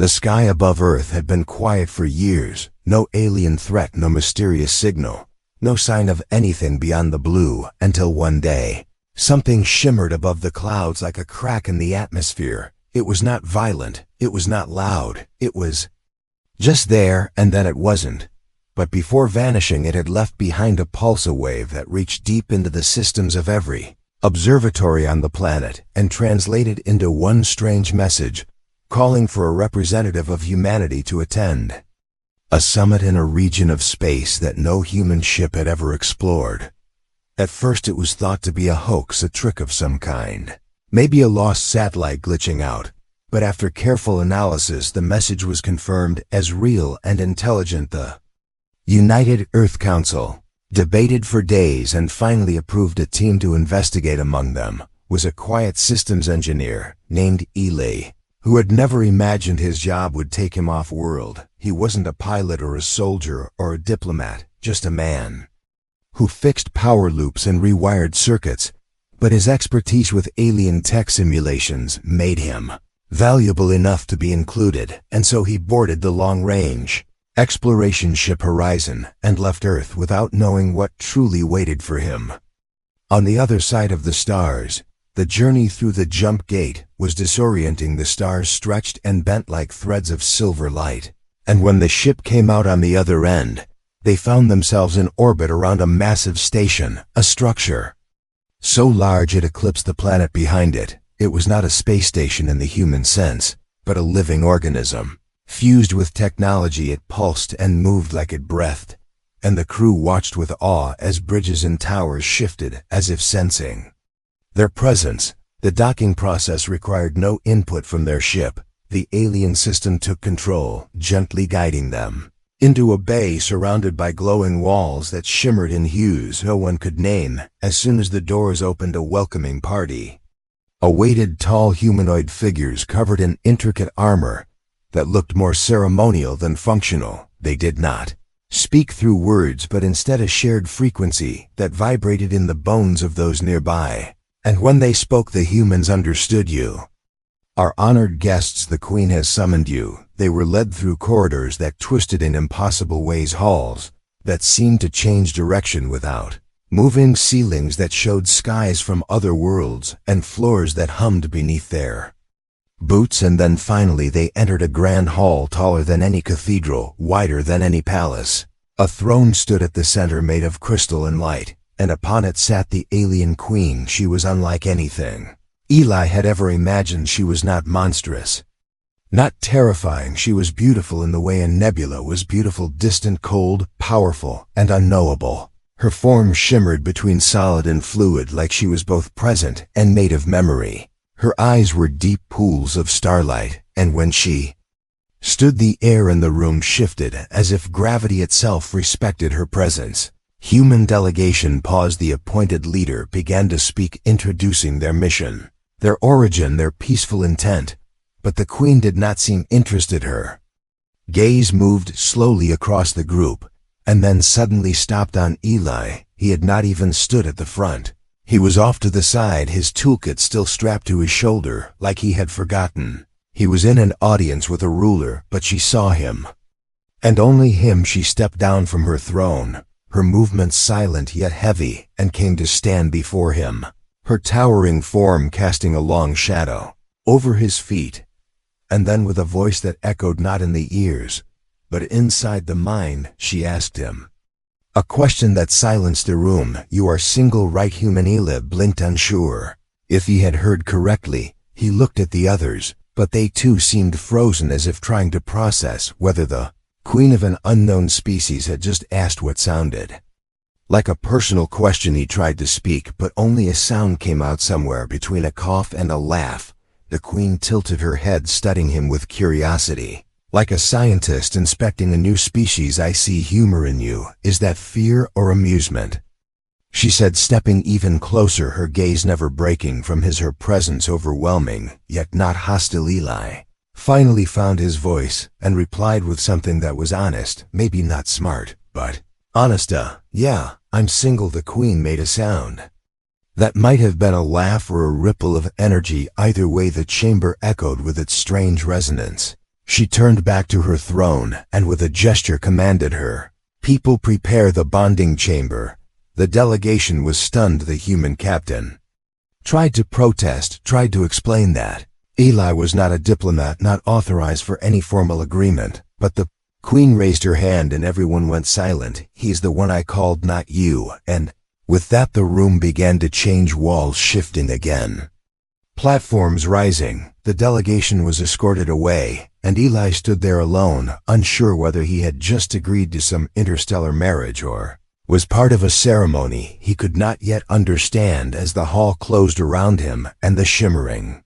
The sky above Earth had been quiet for years, no alien threat, no mysterious signal, no sign of anything beyond the blue, until one day, something shimmered above the clouds like a crack in the atmosphere. It was not violent, it was not loud, it was just there, and then it wasn't. But before vanishing, it had left behind a pulsar wave that reached deep into the systems of every observatory on the planet and translated into one strange message, calling for a representative of humanity to attend. A summit in a region of space that no human ship had ever explored. At first it was thought to be a hoax, a trick of some kind. Maybe a lost satellite glitching out. But after careful analysis, the message was confirmed as real and intelligent. The United Earth Council debated for days and finally approved a team to investigate. Among them was a quiet systems engineer named Eli, who had never imagined his job would take him off-world. He wasn't a pilot or a soldier or a diplomat, just a man who fixed power loops and rewired circuits, but his expertise with alien tech simulations made him valuable enough to be included, and so he boarded the long-range exploration ship Horizon and left Earth without knowing what truly waited for him. On the other side of the stars, the journey through the jump gate was disorienting. The stars stretched and bent like threads of silver light, and when the ship came out on the other end, they found themselves in orbit around a massive station, a structure so large it eclipsed the planet behind it. It was not a space station in the human sense, but a living organism. Fused with technology, it pulsed and moved like it breathed, and the crew watched with awe as bridges and towers shifted as if sensing their presence. The docking process required no input from their ship. The alien system took control, gently guiding them into a bay surrounded by glowing walls that shimmered in hues no one could name. As soon as the doors opened, a welcoming party awaited. Tall humanoid figures covered in intricate armor that looked more ceremonial than functional. They did not speak through words, but instead a shared frequency that vibrated in the bones of those nearby. And when they spoke, the humans understood. "You are honored guests. The Queen has summoned you." They were led through corridors that twisted in impossible ways, halls that seemed to change direction without moving, ceilings that showed skies from other worlds, and floors that hummed beneath their boots. And then finally they entered a grand hall taller than any cathedral, wider than any palace. A throne stood at the center, made of crystal and light, and upon it sat the alien queen. She was unlike anything Eli had ever imagined. She was not monstrous, not terrifying. She was beautiful in the way a nebula was beautiful, distant, cold, powerful, and unknowable. Her form shimmered between solid and fluid, like she was both present and made of memory. Her eyes were deep pools of starlight, and when she stood, the air in the room shifted as if gravity itself respected her presence. Human delegation paused. The appointed leader began to speak, introducing their mission, their origin, their peaceful intent. But the Queen did not seem interested. Her gaze moved slowly across the group, and then suddenly stopped on Eli. He had not even stood at the front. He was off to the side, his toolkit still strapped to his shoulder, like he had forgotten. He was in an audience with a ruler, but she saw him, and only him. She stepped down from her throne, her movements silent yet heavy, and came to stand before him, her towering form casting a long shadow over his feet. And then, with a voice that echoed not in the ears, but inside the mind, she asked him a question that silenced the room. "You are single, right?" Human Eli blinked, unsure if he had heard correctly. He looked at the others, but they too seemed frozen, as if trying to process whether the Queen of an unknown species had just asked what sounded like a personal question. He tried to speak, but only a sound came out, somewhere between a cough and a laugh. The Queen tilted her head, studying him with curiosity, like a scientist inspecting a new species. "I see humor in you. Is that fear or amusement?" she said, stepping even closer, her gaze never breaking from his. Her presence overwhelming, yet not hostile. Eli finally found his voice and replied with something that was honest, maybe not smart, but honest. Yeah, I'm single." The Queen made a sound that might have been a laugh or a ripple of energy. Either way, the chamber echoed with its strange resonance. She turned back to her throne and with a gesture commanded her, "People, prepare the bonding chamber." The delegation was stunned. The human captain tried to protest, tried to explain that Eli was not a diplomat, not authorized for any formal agreement, but the queen raised her hand and everyone went silent. "He's the one I called, not you." And with that the room began to change, walls shifting again, platforms rising. The delegation was escorted away, and Eli stood there alone, unsure whether he had just agreed to some interstellar marriage or was part of a ceremony he could not yet understand. As the hall closed around him and the shimmering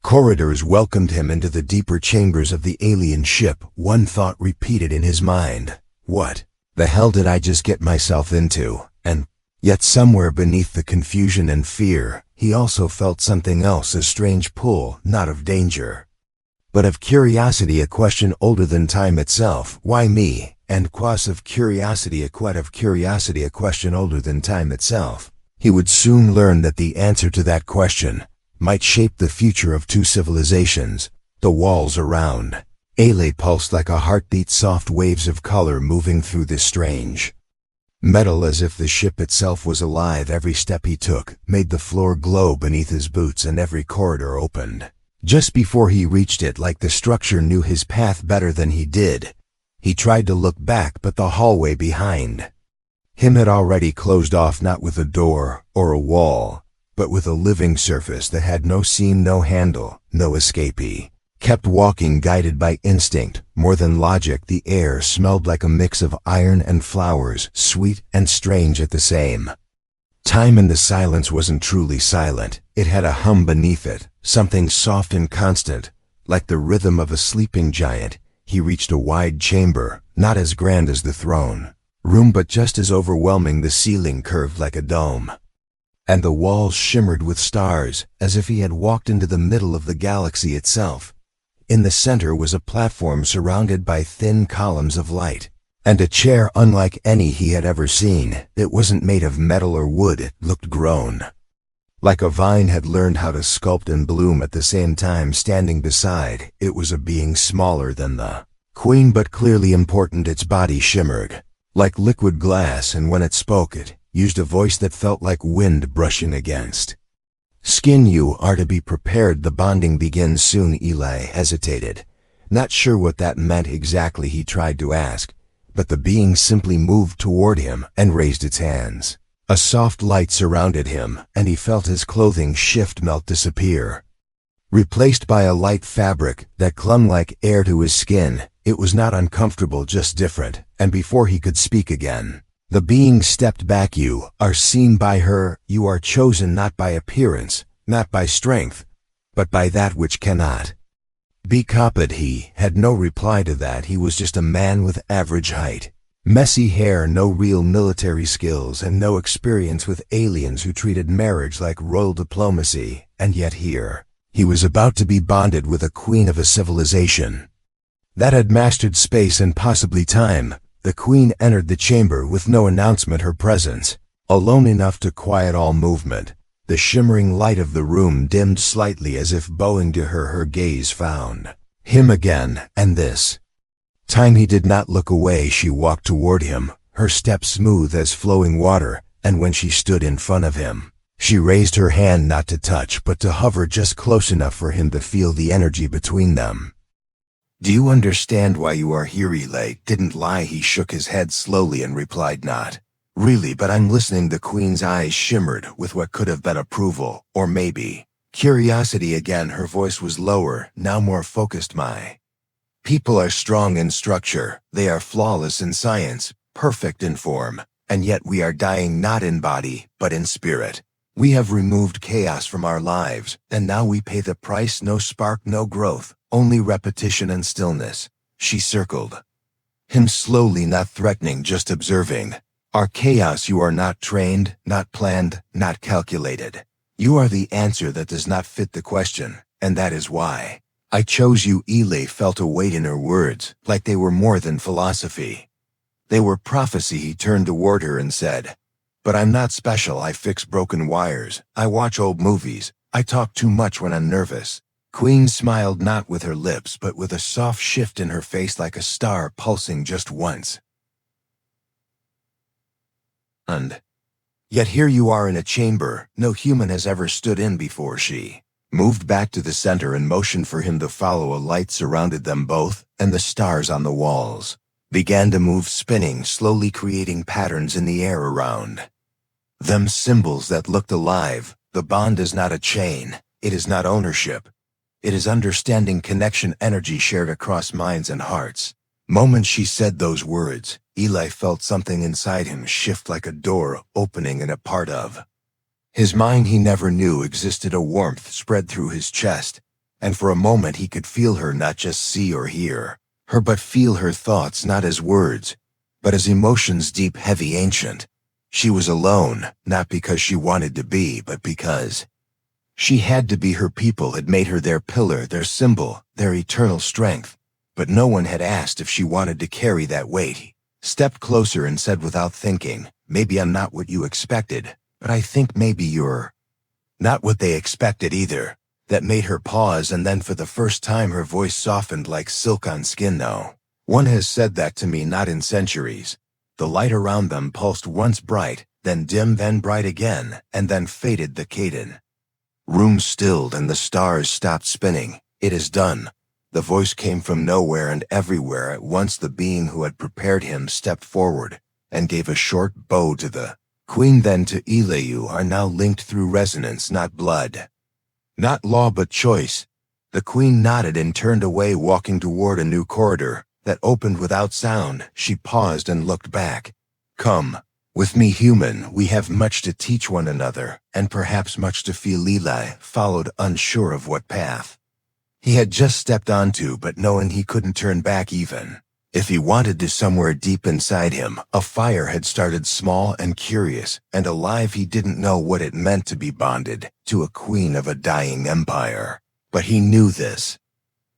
corridors welcomed him into the deeper chambers of the alien ship, one thought repeated in his mind: what the hell did I just get myself into? And yet somewhere beneath the confusion and fear, he also felt something else, a strange pull, not of danger, but of curiosity, a question older than time itself. Why me? And quas of curiosity, a quet of curiosity, a question older than time itself. He would soon learn that the answer to that question might shape the future of two civilizations. The walls around Ele pulsed like a heartbeat, soft waves of color moving through this strange metal as if the ship itself was alive. Every step he took made the floor glow beneath his boots, and every corridor opened just before he reached it, like the structure knew his path better than he did. He tried to look back, but the hallway behind him had already closed off, not with a door or a wall, but with a living surface that had no seam, no handle, no escape. He kept walking, guided by instinct more than logic. The air smelled like a mix of iron and flowers, sweet and strange at the same time, and the silence wasn't truly silent. It had a hum beneath it, something soft and constant, like the rhythm of a sleeping giant. He reached a wide chamber, not as grand as the throne room, but just as overwhelming. The ceiling curved like a dome, and the walls shimmered with stars, as if he had walked into the middle of the galaxy itself. In the center was a platform surrounded by thin columns of light, and a chair unlike any he had ever seen. It wasn't made of metal or wood, it looked grown, like a vine had learned how to sculpt and bloom at the same time. Standing beside it was a being smaller than the queen, but clearly important. Its body shimmered like liquid glass, and when it spoke, it used a voice that felt like wind brushing against skin. "You are to be prepared. The bonding begins soon." Eli hesitated, not sure what that meant exactly. He tried to ask, but the being simply moved toward him and raised its hands. A soft light surrounded him, and he felt his clothing shift, melt, disappear, replaced by a light fabric that clung like air to his skin. It was not uncomfortable, just different, and before he could speak again, the being stepped back. "You are seen by her. You are chosen not by appearance, not by strength, but by that which cannot be copied." He had no reply to that. He was just a man with average height, messy hair, no real military skills, and no experience with aliens who treated marriage like royal diplomacy. And yet here he was about to be bonded with a queen of a civilization that had mastered space and possibly time. The queen entered the chamber with no announcement, her presence alone enough to quiet all movement. The shimmering light of the room dimmed slightly, as if bowing to her. Her gaze found him again, and this time he did not look away. She walked toward him, her step smooth as flowing water, and when she stood in front of him, she raised her hand, not to touch, but to hover just close enough for him to feel the energy between them. "Do you understand why you are here?" Eli didn't lie. He shook his head slowly and replied, "Not really, but I'm listening." The queen's eyes shimmered with what could have been approval, or maybe curiosity again. Her voice was lower, now more focused. "My people are strong in structure. They are flawless in science, perfect in form, and yet we are dying not in body, but in spirit. We have removed chaos from our lives, and now we pay the price. No spark, no growth, only repetition and stillness." She circled him slowly, not threatening, just observing. "Our chaos. You are not trained, not planned, not calculated. You are the answer that does not fit the question, and that is why I chose you." Eli felt a weight in her words, like they were more than philosophy. They were prophecy. He turned toward her and said, "But I'm not special. I fix broken wires. I watch old movies. I talk too much when I'm nervous." Queen smiled not with her lips but with a soft shift in her face like a star pulsing just once. And yet here you are in a chamber no human has ever stood in before. She moved back to the center and motioned for him to follow. A light surrounded them both, and the stars on the walls began to move, spinning, slowly creating patterns in the air around them, symbols that looked alive. The bond is not a chain, it is not ownership. It is understanding, connection, energy shared across minds and hearts. Moment she said those words, Eli felt something inside him shift like a door opening in a part of his mind he never knew existed. A warmth spread through his chest, and for a moment he could feel her, not just see or hear her, but feel her thoughts, not as words, but as emotions, deep, heavy, ancient. She was alone, not because she wanted to be, but because she had to be. Her people had made her their pillar, their symbol, their eternal strength. But no one had asked if she wanted to carry that weight. He stepped closer and said without thinking, "Maybe I'm not what you expected, but I think maybe you're not what they expected either." That made her pause, and then for the first time her voice softened like silk on skin. "No one has said that to me, not in centuries." The light around them pulsed, once bright, then dim, then bright again, and then faded. The cadent room stilled and the stars stopped spinning. "It is done." The voice came from nowhere and everywhere at once. The being who had prepared him stepped forward and gave a short bow to the queen, then to Eli. "You are now linked through resonance, not blood, not law, but choice." The queen nodded and turned away, walking toward a new corridor that opened without sound. She paused and looked back. "Come with me, human. We have much to teach one another, and perhaps much to feel." Eli followed, unsure of what path he had just stepped onto, but knowing he couldn't turn back even if he wanted to. Somewhere deep inside him, a fire had started, small and curious and alive. He didn't know what it meant to be bonded to a queen of a dying empire, but he knew this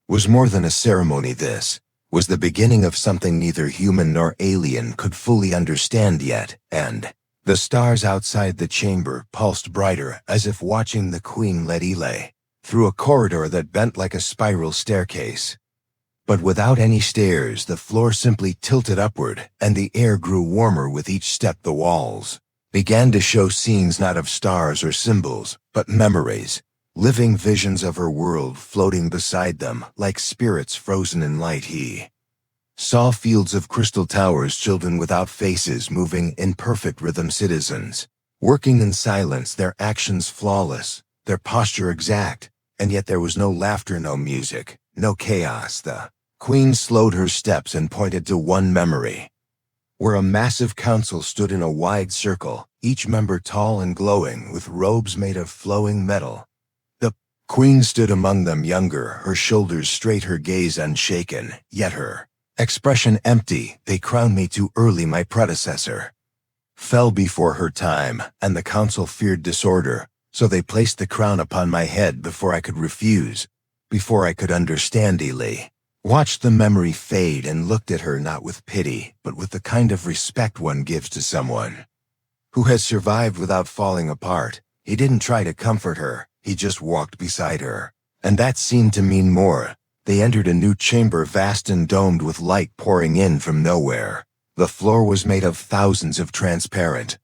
was more than a ceremony. This was the beginning of something neither human nor alien could fully understand yet, and the stars outside the chamber pulsed brighter, as if watching. The queen led Eli through a corridor that bent like a spiral staircase. But without any stairs, the floor simply tilted upward, and the air grew warmer with each step. The walls began to show scenes not of stars or symbols, but memories, living visions of her world floating beside them, like spirits frozen in light. He saw fields of crystal towers, children without faces moving in perfect rhythm, citizens working in silence, their actions flawless, their posture exact, and yet there was no laughter, no music, no chaos. The queen slowed her steps and pointed to one memory, where a massive council stood in a wide circle, each member tall and glowing with robes made of flowing metal. The queen stood among them, younger, her shoulders straight, her gaze unshaken, yet her expression empty. "They crowned me too early. My predecessor fell before her time, and the council feared disorder, so they placed the crown upon my head before I could refuse, before I could understand." Eli watched the memory fade and looked at her, not with pity, but with the kind of respect one gives to someone who has survived without falling apart. He didn't try to comfort her, he just walked beside her, and that seemed to mean more. They entered a new chamber, vast and domed, with light pouring in from nowhere. The floor was made of thousands of transparent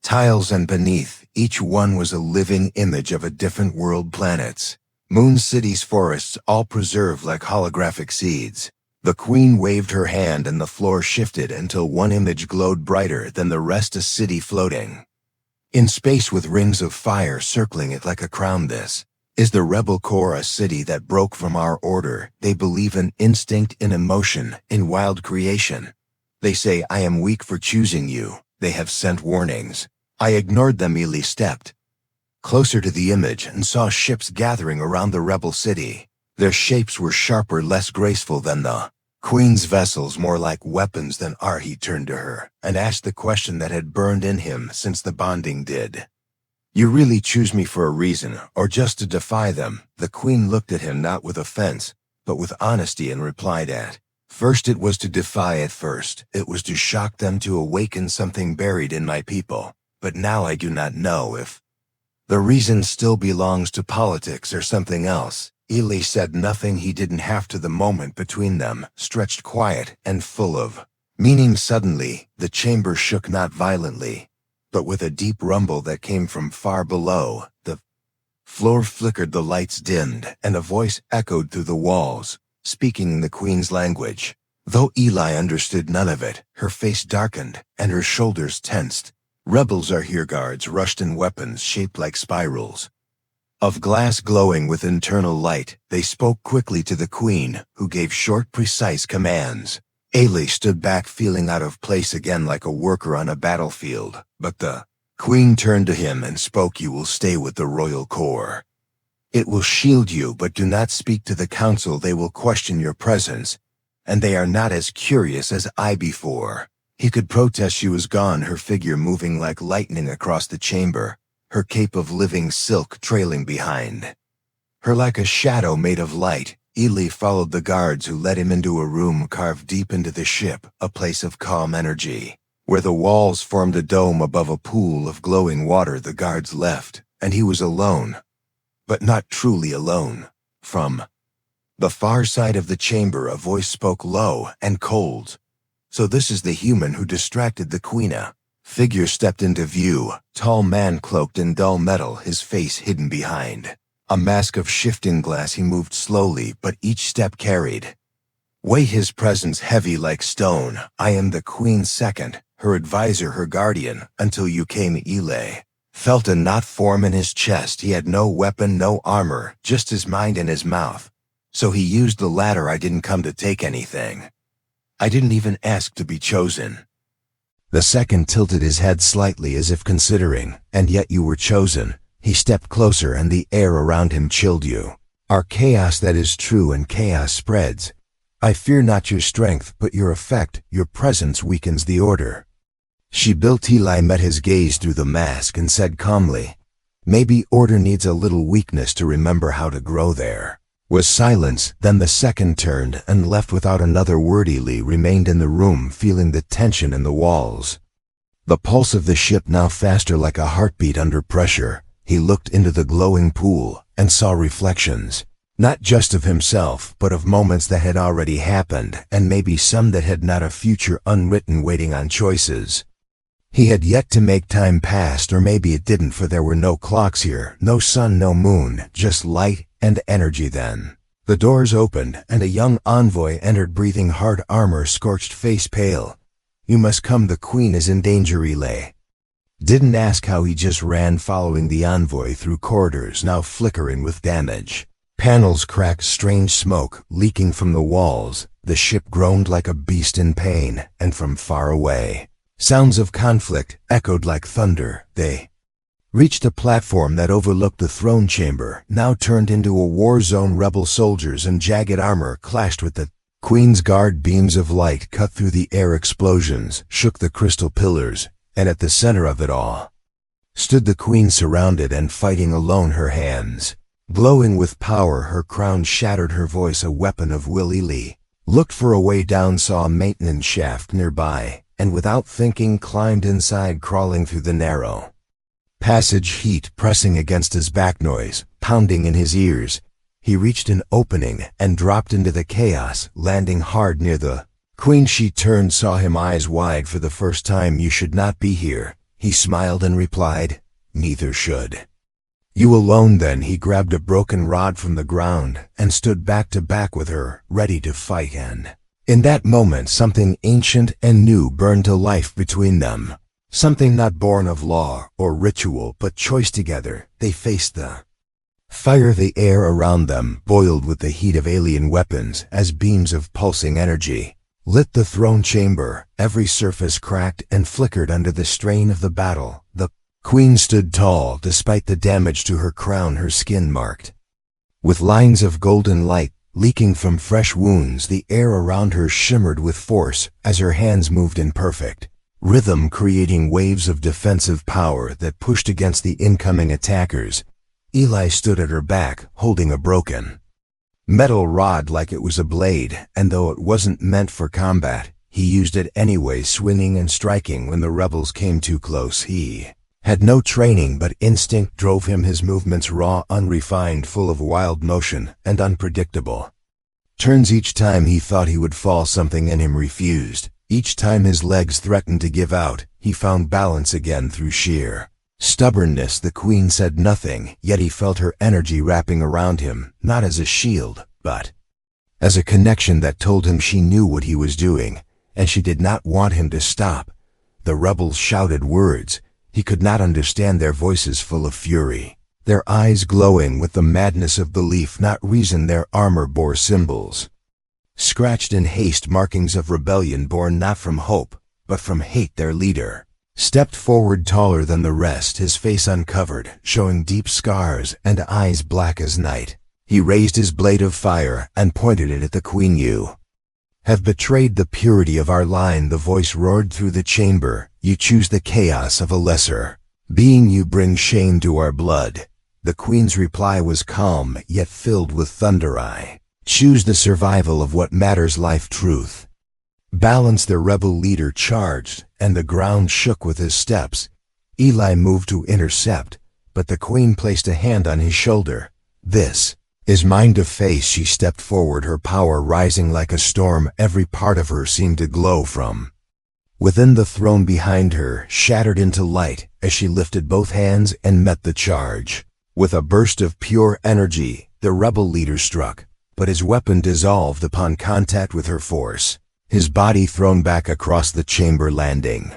tiles, and beneath each one was a living image of a different world, planets, moons, cities, forests, all preserved like holographic seeds. The queen waved her hand and the floor shifted until one image glowed brighter than the rest, a city floating in space with rings of fire circling it like a crown. "This is the rebel core, a city that broke from our order. They believe in instinct, in emotion, in wild creation. They say I am weak for choosing you. They have sent warnings. I ignored them." Eli stepped closer to the image and saw ships gathering around the rebel city. Their shapes were sharper, less graceful than the queen's vessels, more like weapons than art. He turned to her and asked the question that had burned in him since the bonding. "Did you really choose me for a reason, or just to defy them?" The queen looked at him, not with offense, but with honesty, and replied, "At first it was to defy. At first it was to shock them, to awaken something buried in my people. But now I do not know if the reason still belongs to politics or something else." Ely said nothing. He didn't have to. The moment between them stretched quiet and full of meaning. Suddenly, the chamber shook, not violently, but with a deep rumble that came from far below. The floor flickered, the lights dimmed, and a voice echoed through the walls, speaking in the Queen's language. Though Ely understood none of it, her face darkened, and her shoulders tensed. "Rebels are here." Guards rushed in, weapons shaped like spirals of glass glowing with internal light. They spoke quickly to the Queen, who gave short, precise commands. Ailey stood back, feeling out of place again, like a worker on a battlefield. But the Queen turned to him and spoke. "You will stay with the Royal Corps. It will shield you, but do not speak to the Council. They will question your presence, and they are not as curious as I before." He could protest. She was gone, her figure moving like lightning across the chamber, her cape of living silk trailing behind her like a shadow made of light. Ely followed the guards, who led him into a room carved deep into the ship, a place of calm energy, where the walls formed a dome above a pool of glowing water. The guards left, and he was alone, but not truly alone. From the far side of the chamber, a voice spoke, low and cold. "So this is the human who distracted the Queen." A figure stepped into view, tall man cloaked in dull metal, his face hidden behind a mask of shifting glass. He moved slowly, but each step carried weight, his presence heavy like stone. "I am the Queen's second, her advisor, her guardian, until you came." Ely felt a knot form in his chest. He had no weapon, no armor, just his mind and his mouth. So he used the latter. "I didn't come to take anything. I didn't even ask to be chosen." The second tilted his head slightly, as if considering. "And yet you were chosen." He stepped closer, and the air around him chilled. "You are chaos, that is true, and chaos spreads. I fear not your strength, but your effect. Your presence weakens the order." She built. Ely met his gaze through the mask and said calmly, "Maybe order needs a little weakness to remember how to grow." There was silence. Then the second turned and left without another word. Ely remained in the room, feeling the tension in the walls, the pulse of the ship now faster, like a heartbeat under pressure. He looked into the glowing pool and saw reflections, not just of himself, but of moments that had already happened, and maybe some that had not, a future unwritten waiting on choices he had yet to make. Time passed, or maybe it didn't, for there were no clocks here, no sun, no moon, just light and energy. Then the doors opened, and a young envoy entered, breathing hard, armor scorched, face pale. "You must come, the Queen is in danger." Ely didn't ask how. He just ran, following the envoy through corridors now flickering with damage. Panels cracked, strange smoke leaking from the walls. The ship groaned like a beast in pain, and from far away, sounds of conflict echoed like thunder. They reached a platform that overlooked the throne chamber, now turned into a war zone. Rebel soldiers in jagged armor clashed with the Queen's guard. Beams of light cut through the air, explosions shook the crystal pillars, and at the center of it all stood the Queen, surrounded and fighting alone, her hands glowing with power, her crown shattered, her voice a weapon of will. Ely looked for a way down, saw a maintenance shaft nearby, and without thinking climbed inside, crawling through the narrow passage, heat pressing against his back, noise pounding in his ears. He reached an opening and dropped into the chaos, landing hard near the Queen. She turned, saw him, eyes wide for the first time. "You should not be here." He smiled and replied, "Neither should you." "Alone then." He grabbed a broken rod from the ground and stood back to back with her, ready to fight. And in that moment, something ancient and new burned to life between them. Something not born of law or ritual, but choice. Together, they faced the fire. The air around them boiled with the heat of alien weapons as beams of pulsing energy lit the throne chamber. Every surface cracked and flickered under the strain of the battle. The Queen stood tall, despite the damage to her crown, her skin marked with lines of golden light leaking from fresh wounds. The air around her shimmered with force as her hands moved in perfect rhythm, creating waves of defensive power that pushed against the incoming attackers. Ely stood at her back, holding a broken metal rod like it was a blade, and though it wasn't meant for combat, he used it anyway, swinging and striking when the rebels came too close. He Had no training, but instinct drove him, his movements raw, unrefined, full of wild motion, and unpredictable. Turns each time he thought he would fall, something in him refused. Each time his legs threatened to give out, he found balance again through sheer stubbornness. The queen said nothing, yet he felt her energy wrapping around him, not as a shield, but as a connection that told him she knew what he was doing, and she did not want him to stop. The rebels shouted words. He could not understand their voices, full of fury, their eyes glowing with the madness of belief, not reason. Their armor bore symbols scratched in haste, markings of rebellion born not from hope, but from hate. Their leader stepped forward, taller than the rest, his face uncovered, showing deep scars and eyes black as night. He raised his blade of fire and pointed it at the queen. "You have betrayed the purity of our line," the voice roared through the chamber. "You choose the chaos of a lesser being. You bring shame to our blood." The queen's reply was calm, yet filled with thunder. "I choose the survival of what matters, life, truth, balance." The rebel leader charged, and the ground shook with his steps. Eli moved to intercept, but the queen placed a hand on his shoulder. "This is mine to face." She stepped forward, her power rising like a storm. Every part of her seemed to glow from within. The throne behind her shattered into light as she lifted both hands and met the charge. With a burst of pure energy, the rebel leader struck, but his weapon dissolved upon contact with her force, his body thrown back across the chamber, landing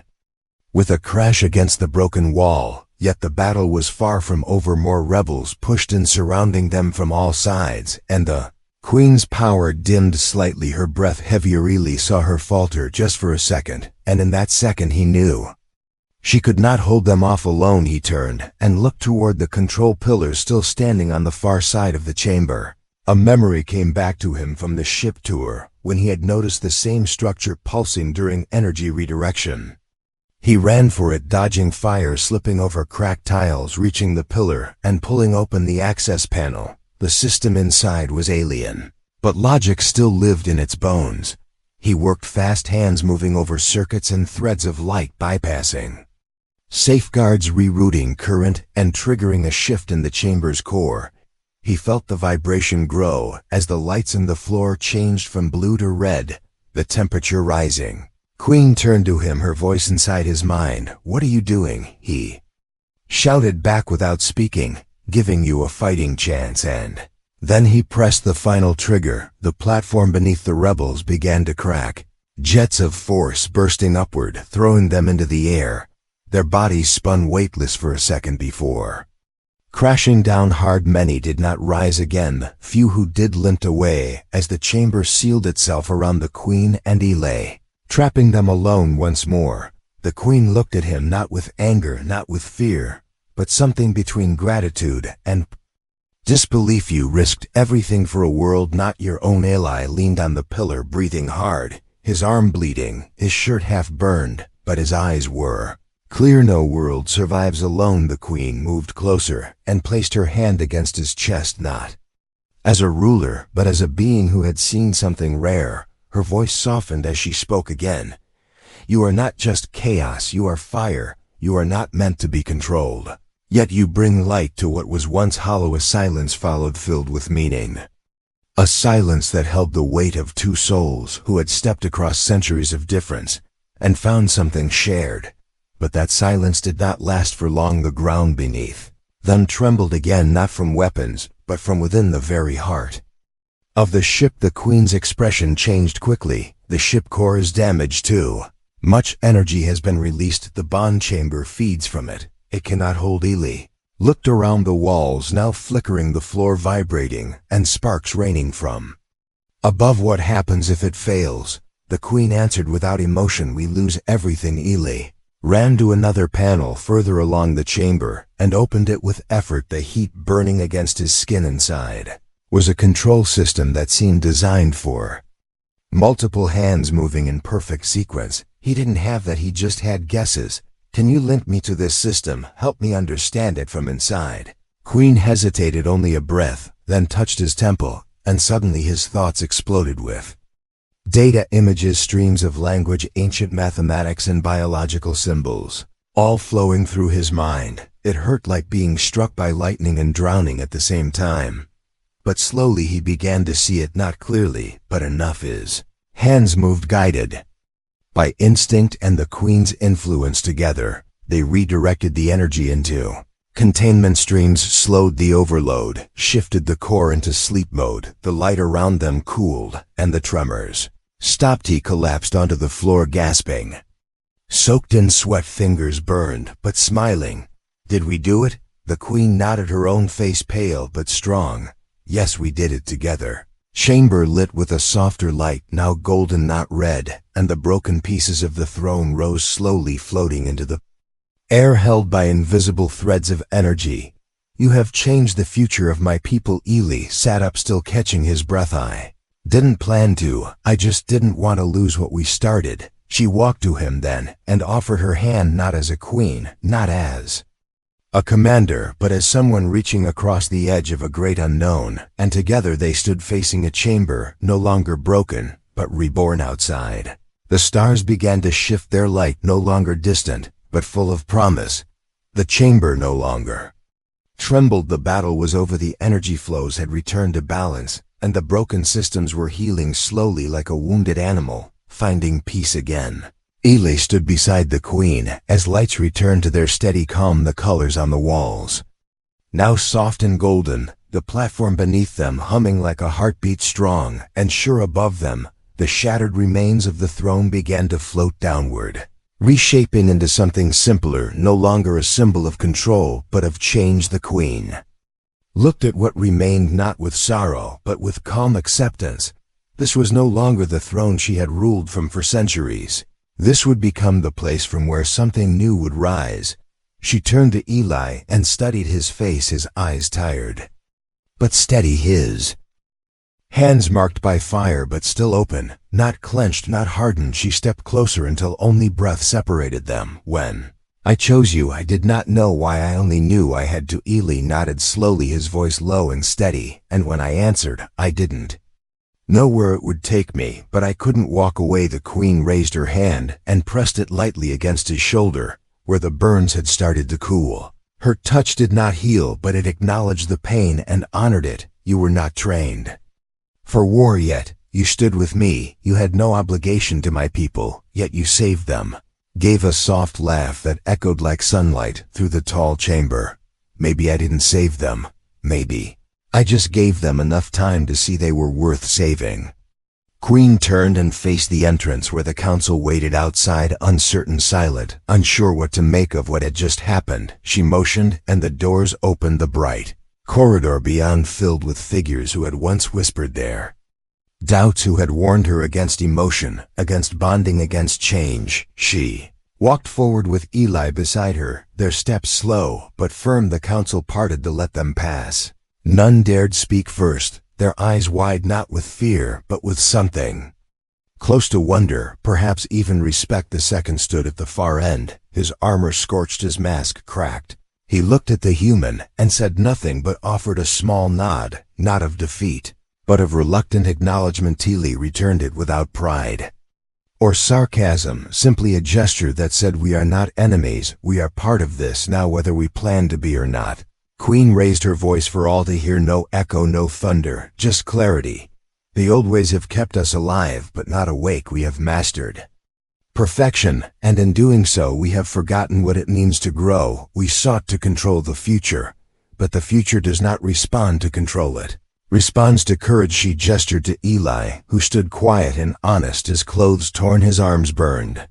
with a crash against the broken wall. Yet the battle was far from over. More rebels pushed in, surrounding them from all sides, and the queen's power dimmed slightly, her breath heavier. Eli saw her falter just for a second, and in that second he knew she could not hold them off alone. He turned and looked toward the control pillars still standing on the far side of the chamber. A memory came back to him from the ship tour, when he had noticed the same structure pulsing during energy redirection. He ran for it, dodging fire, slipping over cracked tiles, reaching the pillar, and pulling open the access panel. The system inside was alien, but logic still lived in its bones. He worked fast, hands moving over circuits and threads of light, bypassing safeguards, rerouting current, and triggering a shift in the chamber's core. He felt the vibration grow as the lights in the floor changed from blue to red, the temperature rising. Queen turned to him, her voice inside his mind. "What are you doing?" he shouted back without speaking. "Giving you a fighting chance." And then he pressed the final trigger. The platform beneath the rebels began to crack, jets of force bursting upward, throwing them into the air. Their bodies spun weightless for a second before crashing down hard. Many did not rise again. Few who did limped away as the chamber sealed itself around the queen and Eli, trapping them alone once more. The queen looked at him, not with anger, not with fear, but something between gratitude and disbelief. "You risked everything for a world not your own." Eli leaned on the pillar, breathing hard, his arm bleeding, his shirt half burned, but his eyes were clear. "No world survives alone." The queen moved closer and placed her hand against his chest, not as a ruler, but as a being who had seen something rare. Her voice softened as she spoke again. "You are not just chaos, you are fire. You are not meant to be controlled. Yet you bring light to what was once hollow." A silence followed, filled with meaning. A silence that held the weight of two souls who had stepped across centuries of difference and found something shared. But that silence did not last for long. The ground beneath them trembled again, not from weapons, but from within the very heart of the ship. The queen's expression changed quickly. "The ship core is damaged too. Much energy has been released. The bond chamber feeds from it. It cannot hold." Eli looked around, the walls now flickering, the floor vibrating, and sparks raining from above. "What happens if it fails?" The queen answered without emotion. "We lose everything." Eli ran to another panel further along the chamber and opened it with effort. The heat burning against his skin. Inside was a control system that seemed designed for multiple hands moving in perfect sequence. He didn't have that, he just had guesses. "Can you link me to this system? Help me understand it from inside." Queen hesitated only a breath, then touched his temple, and suddenly his thoughts exploded with data, images, streams of language, ancient mathematics, and biological symbols. all flowing through his mind. It hurt like being struck by lightning and drowning at the same time. But slowly he began to see it, not clearly, but enough. His hands moved, guided by instinct and the Queen's influence. Together, they redirected the energy into containment streams, slowed the overload, shifted the core into sleep mode. The light around them cooled, and the tremors stopped. He collapsed onto the floor, gasping. Soaked in sweat, fingers burned, but smiling. "Did we do it?" The Queen nodded, her own face pale but strong. "Yes, we did it together." Chamber lit with a softer light, now golden, not red, and the broken pieces of the throne rose slowly, floating into the air, held by invisible threads of energy. "You have changed the future of my people." Ely sat up, still catching his breath. "I didn't plan to. I just didn't want to lose what we started." She walked to him then, and offered her hand, not as a queen, not as a commander, but as someone reaching across the edge of a great unknown. And together they stood facing a chamber, no longer broken, but reborn. Outside, the stars began to shift, their light no longer distant, but full of promise. The chamber no longer trembled. The battle was over. The energy flows had returned to balance, and the broken systems were healing slowly, like a wounded animal, finding peace again. Ely stood beside the Queen as lights returned to their steady calm. The colors on the walls, now soft and golden, the platform beneath them humming like a heartbeat, strong and sure. Above them, the shattered remains of the throne began to float downward, reshaping into something simpler, no longer a symbol of control, but of change. The Queen looked at what remained, not with sorrow, but with calm acceptance. This was no longer the throne she had ruled from for centuries. This would become the place from where something new would rise. She turned to Ely and studied his face, his eyes tired but steady, his hands marked by fire but still open, not clenched, not hardened. She stepped closer until only breath separated them. "When I chose you, I did not know why. I only knew I had to." Ely nodded slowly, his voice low and steady. "And when I answered, I didn't know where it would take me, but I couldn't walk away." The Queen raised her hand and pressed it lightly against his shoulder, where the burns had started to cool. Her touch did not heal, but it acknowledged the pain and honored it. "You were not trained for war yet. You stood with me. You had no obligation to my people, yet you saved them." Gave a soft laugh that echoed like sunlight through the tall chamber. "Maybe I didn't save them. Maybe I just gave them enough time to see they were worth saving." Queen turned and faced the entrance, where the council waited outside, uncertain, silent, unsure what to make of what had just happened. She motioned, and the doors opened. The bright corridor beyond filled with figures who had once whispered their doubts, who had warned her against emotion, against bonding, against change. She walked forward with Ely beside her, their steps slow but firm. The council parted to let them pass. None dared speak first, their eyes wide, not with fear, but with something close to wonder, perhaps even respect. The second stood at the far end, his armor scorched, his mask cracked. He looked at the human and said nothing, but offered a small nod, not of defeat, but of reluctant acknowledgement. Ely returned it without pride or sarcasm, simply a gesture that said, "We are not enemies, we are part of this now, whether we plan to be or not." Queen raised her voice for all to hear, no echo, no thunder, just clarity. "The old ways have kept us alive, but not awake. We have mastered perfection, and in doing so we have forgotten what it means to grow. We sought to control the future, but the future does not respond to control. It responds to courage." She gestured to Ely, who stood quiet and honest, his clothes torn, his arms burned,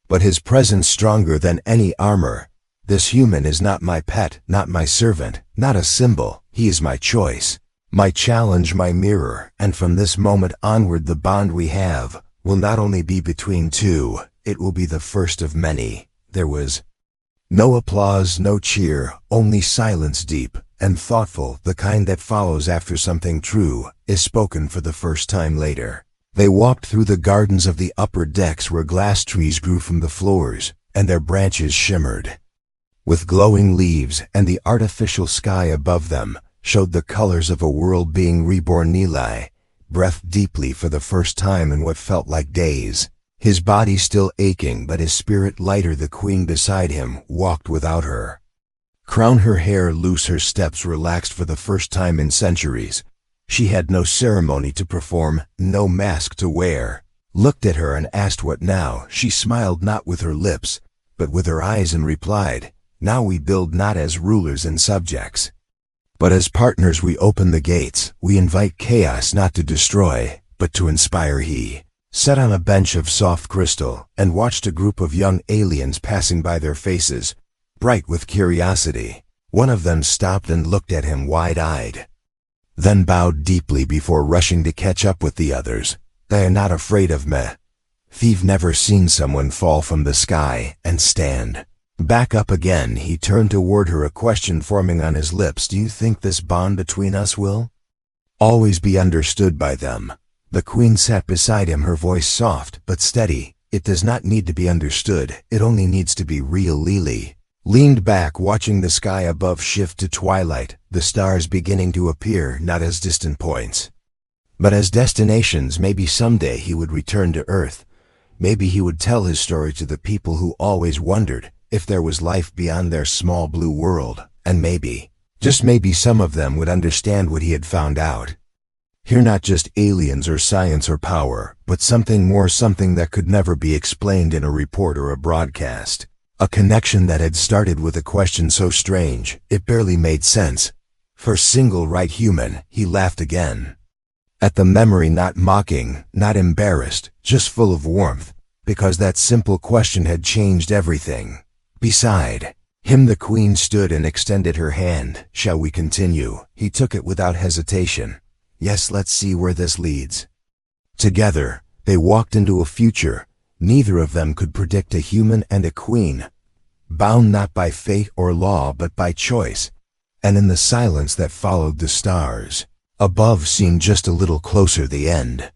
but his presence stronger than any armor. "This human is not my pet, not my servant, not a symbol. He is my choice, my challenge, my mirror, and from this moment onward the bond we have will not only be between two, it will be the first of many." There was no applause, no cheer, only silence, deep and thoughtful, the kind that follows after something true is spoken for the first time later. They walked through the gardens of the upper decks, where glass trees grew from the floors, and their branches shimmered with glowing leaves, and the artificial sky above them showed the colors of a world being reborn. Ely breathed deeply for the first time in what felt like days. His body still aching but his spirit lighter. The queen beside him walked without her crown, her hair loose, her steps relaxed for the first time in centuries. She had no ceremony to perform, no mask to wear. Looked at her and asked what now. She smiled not with her lips, but with her eyes, and replied, "Now we build not as rulers and subjects, but as partners. We open the gates. We invite chaos not to destroy, but to inspire." He sat on a bench of soft crystal and watched a group of young aliens passing by, their faces bright with curiosity. One of them stopped and looked at him wide-eyed, then bowed deeply before rushing to catch up with the others. "They are not afraid of me. They've never seen someone fall from the sky and stand back up again." He turned toward her, a question forming on his lips. "Do you think this bond between us will always be understood by them?" The queen sat beside him, her voice soft but steady. "It does not need to be understood, it only needs to be real." Lily leaned back, watching the sky above shift to twilight, the stars beginning to appear not as distant points, but as destinations. Maybe someday he would return to Earth. Maybe he would tell his story to the people who always wondered if there was life beyond their small blue world. And maybe, just maybe, some of them would understand what he had found out. Here, not just aliens or science or power, but something more, something that could never be explained in a report or a broadcast. A connection that had started with a question so strange, it barely made sense. For single right human. He laughed again at the memory, not mocking, not embarrassed, just full of warmth, because that simple question had changed everything. Beside him the queen stood and extended her hand. "Shall we continue?" He took it without hesitation. "Yes, let's see where this leads." Together, they walked into a future neither of them could predict, a human and a queen, bound not by fate or law but by choice. And in the silence that followed, the stars above seemed just a little closer. The end.